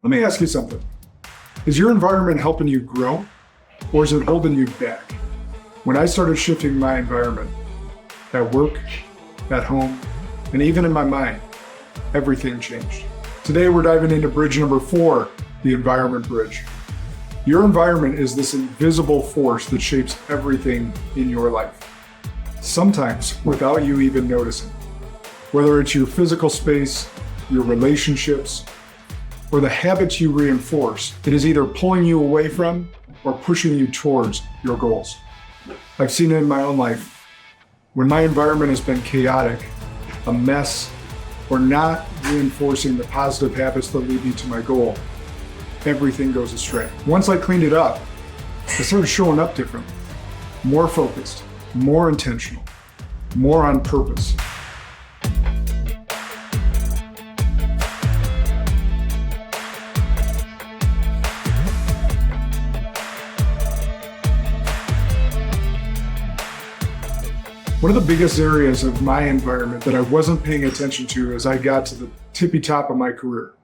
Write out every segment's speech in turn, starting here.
Let me ask you something. Is your environment helping you grow, or is it holding you back? When I started shifting my environment, at work, at home, and even in my mind, everything changed. Today we're diving into bridge number 4, the environment bridge. Your environment is this invisible force that shapes everything in your life, sometimes without you even noticing. Whether it's your physical space, your relationships, or the habits you reinforce, it is either pulling you away from or pushing you towards your goals. I've seen it in my own life. When my environment has been chaotic, a mess, or not reinforcing the positive habits that lead me to my goal, everything goes astray. Once I cleaned it up, I started showing up differently, more focused, more intentional, more on purpose. One of the biggest areas of my environment that I wasn't paying attention to as I got to the tippy top of my career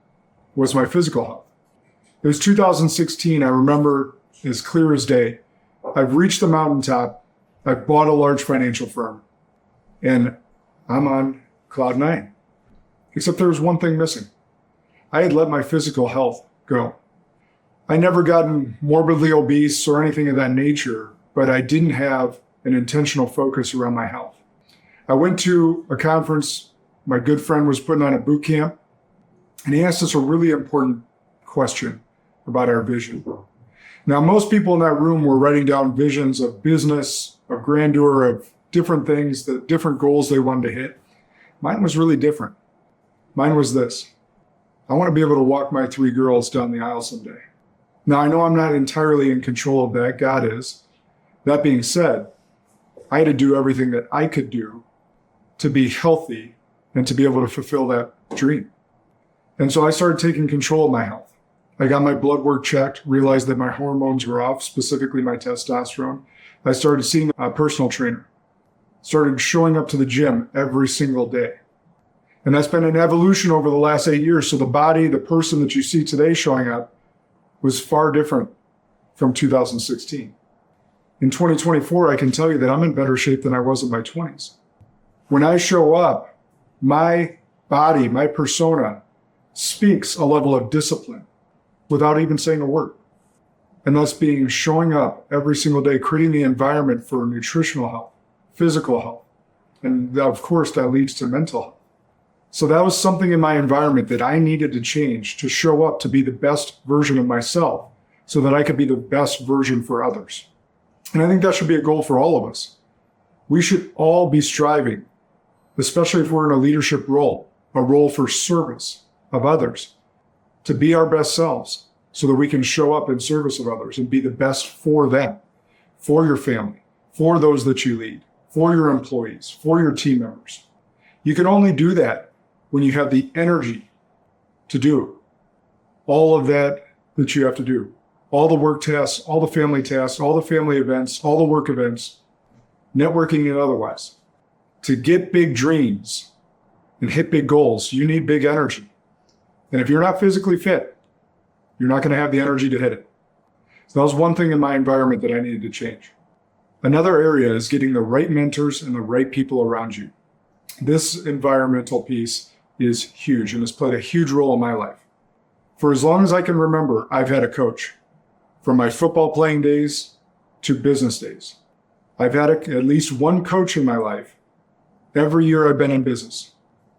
was my physical health. It was 2016, I remember as clear as day. I've reached the mountaintop, I've bought a large financial firm, and I'm on cloud 9. Except there was one thing missing. I had let my physical health go. I never gotten morbidly obese or anything of that nature, but I didn't have an intentional focus around my health. I went to a conference, my good friend was putting on a boot camp, and he asked us a really important question about our vision. Now, most people in that room were writing down visions of business, of grandeur, of different things, the different goals they wanted to hit. Mine was really different. Mine was this: I want to be able to walk my 3 girls down the aisle someday. Now, I know I'm not entirely in control of that, God is. That being said, I had to do everything that I could do to be healthy and to be able to fulfill that dream. And so I started taking control of my health. I got my blood work checked, realized that my hormones were off, specifically my testosterone. I started seeing a personal trainer, started showing up to the gym every single day. And that's been an evolution over the last 8 years. So the body, the person that you see today showing up was far different from 2016. In 2024, I can tell you that I'm in better shape than I was in my 20s. When I show up, my body, my persona speaks a level of discipline without even saying a word. And thus showing up every single day, creating the environment for nutritional health, physical health. And of course, that leads to mental health. So that was something in my environment that I needed to change to show up to be the best version of myself so that I could be the best version for others. And I think that should be a goal for all of us. We should all be striving, especially if we're in a leadership role, a role for service of others, to be our best selves so that we can show up in service of others and be the best for them, for your family, for those that you lead, for your employees, for your team members. You can only do that when you have the energy to do all of that you have to do. All the work tasks, all the family events, all the work events, networking and otherwise. To get big dreams and hit big goals, you need big energy. And if you're not physically fit, you're not going to have the energy to hit it. So that was one thing in my environment that I needed to change. Another area is getting the right mentors and the right people around you. This environmental piece is huge and has played a huge role in my life. For as long as I can remember, I've had a coach. From my football playing days to business days. I've had at least one coach in my life every year I've been in business.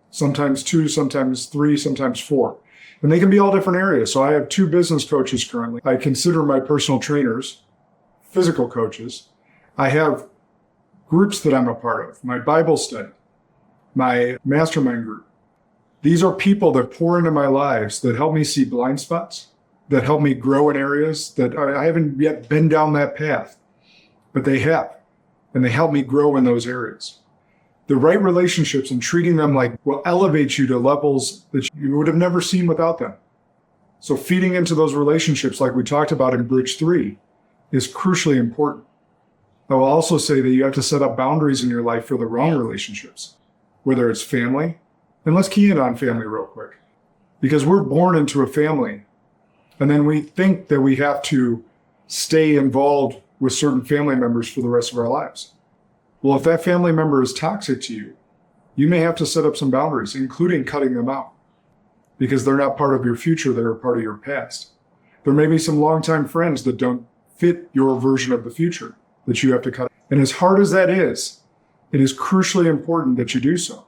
Sometimes 2, sometimes 3, sometimes 4. And they can be all different areas. So I have 2 business coaches currently. I consider my personal trainers, physical coaches. I have groups that I'm a part of, my Bible study, my mastermind group. These are people that pour into my lives that help me see blind spots, that help me grow in areas that I haven't yet been down that path, but they have, and they help me grow in those areas. The right relationships and treating them will elevate you to levels that you would have never seen without them. So feeding into those relationships, like we talked about in Bridge 3, is crucially important. I will also say that you have to set up boundaries in your life for the wrong relationships, whether it's family, and let's key in on family real quick. Because we're born into a family And then we think that we have to stay involved with certain family members for the rest of our lives. Well, if that family member is toxic to you, you may have to set up some boundaries, including cutting them out, because they're not part of your future, they're part of your past. There may be some longtime friends that don't fit your version of the future that you have to cut. And as hard as that is, it is crucially important that you do so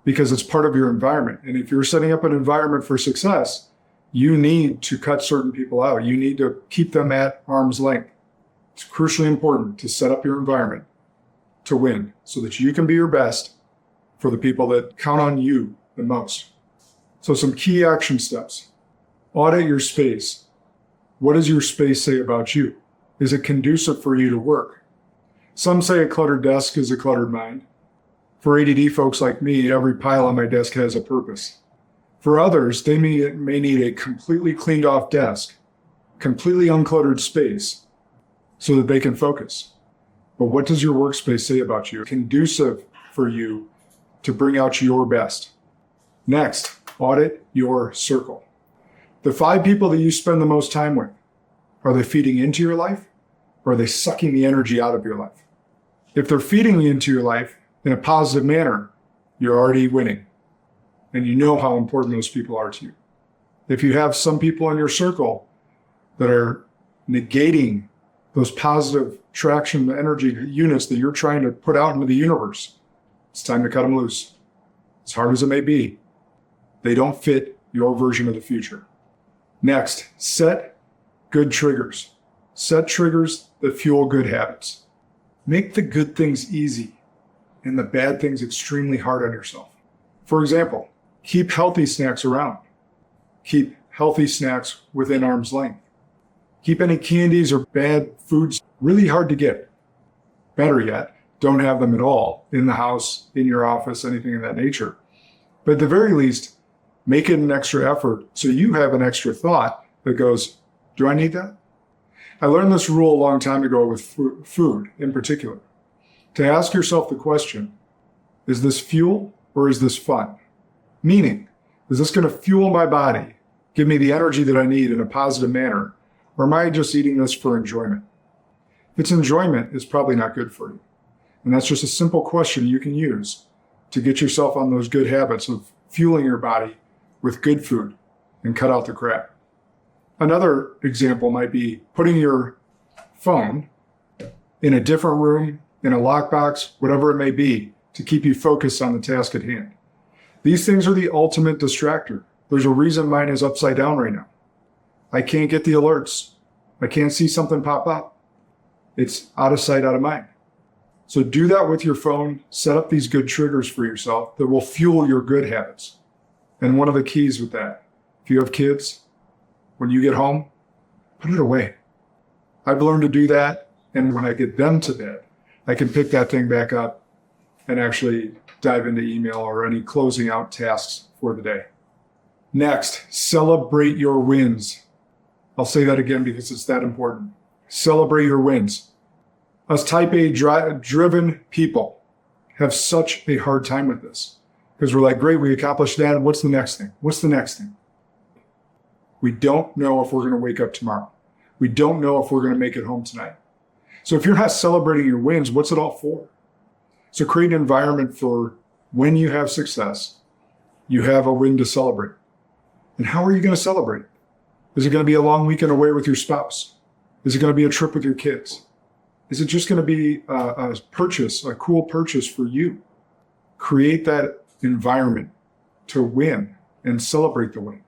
because it's part of your environment. And if you're setting up an environment for success, you need to cut certain people out. You need to keep them at arm's length. It's crucially important to set up your environment to win so that you can be your best for the people that count on you the most. So some key action steps. Audit your space. What does your space say about you? Is it conducive for you to work? Some say a cluttered desk is a cluttered mind. For ADD folks like me, every pile on my desk has a purpose. For others, they may need a completely cleaned off desk, completely uncluttered space so that they can focus. But what does your workspace say about you? Conducive for you to bring out your best. Next, audit your circle. The 5 people that you spend the most time with, are they feeding into your life or are they sucking the energy out of your life? If they're feeding into your life in a positive manner, you're already winning. And you know how important those people are to you. If you have some people in your circle that are negating those positive traction energy units that you're trying to put out into the universe, it's time to cut them loose. As hard as it may be, they don't fit your version of the future. Next, set good triggers. Set triggers that fuel good habits. Make the good things easy and the bad things extremely hard on yourself. For example, keep healthy snacks around. Keep healthy snacks within arm's length. Keep any candies or bad foods really hard to get. Better yet, don't have them at all in the house, in your office, anything of that nature. But at the very least, make it an extra effort so you have an extra thought that goes, do I need that? I learned this rule a long time ago with food in particular. To ask yourself the question, is this fuel or is this fun? Meaning, is this going to fuel my body, give me the energy that I need in a positive manner, or am I just eating this for enjoyment? If it's enjoyment, it's probably not good for you. And that's just a simple question you can use to get yourself on those good habits of fueling your body with good food and cut out the crap. Another example might be putting your phone in a different room, in a lockbox, whatever it may be, to keep you focused on the task at hand. These things are the ultimate distractor. There's a reason mine is upside down right now. I can't get the alerts. I can't see something pop up. It's out of sight, out of mind. So do that with your phone. Set up these good triggers for yourself that will fuel your good habits. And one of the keys with that, if you have kids, when you get home, put it away. I've learned to do that. And when I get them to bed, I can pick that thing back up and actually dive into email or any closing out tasks for the day. Next, celebrate your wins. I'll say that again because it's that important. Celebrate your wins. Us type A driven people have such a hard time with this because we're like, great, we accomplished that. What's the next thing? What's the next thing? We don't know if we're going to wake up tomorrow. We don't know if we're going to make it home tonight. So if you're not celebrating your wins, what's it all for? So create an environment for when you have success, you have a win to celebrate. And how are you going to celebrate? Is it going to be a long weekend away with your spouse? Is it going to be a trip with your kids? Is it just going to be a purchase, a cool purchase for you? Create that environment to win and celebrate the win.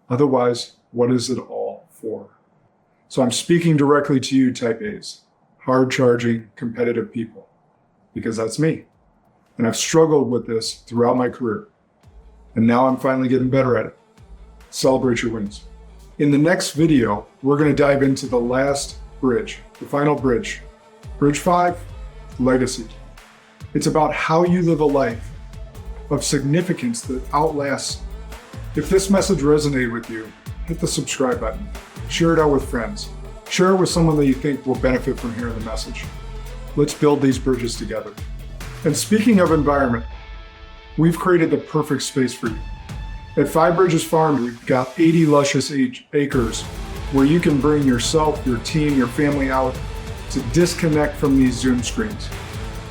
Otherwise, what is it all for? So I'm speaking directly to you, type A's, hard-charging, competitive people, because that's me. And I've struggled with this throughout my career. And now I'm finally getting better at it. Celebrate your wins. In the next video, we're going to dive into the last bridge, the final bridge. Bridge 5, legacy. It's about how you live a life of significance that outlasts. If this message resonated with you, hit the subscribe button. Share it out with friends. Share it with someone that you think will benefit from hearing the message. Let's build these bridges together. And speaking of environment, we've created the perfect space for you. At Five Bridges Farm, we've got 80 luscious acres where you can bring yourself, your team, your family out to disconnect from these Zoom screens,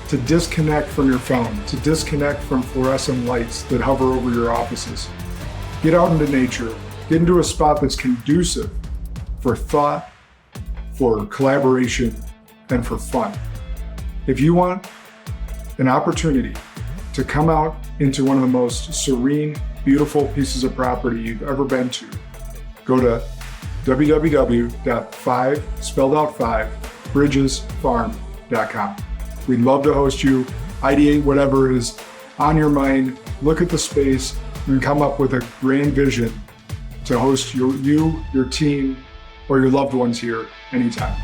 to disconnect from your phone, to disconnect from fluorescent lights that hover over your offices. Get out into nature, get into a spot that's conducive for thought, for collaboration, and for fun. If you want an opportunity to come out into one of the most serene, beautiful pieces of property you've ever been to, go to www.5bridgesfarm.com. We'd love to host you, ideate whatever is on your mind, look at the space, and come up with a grand vision to host you, your team, or your loved ones here anytime.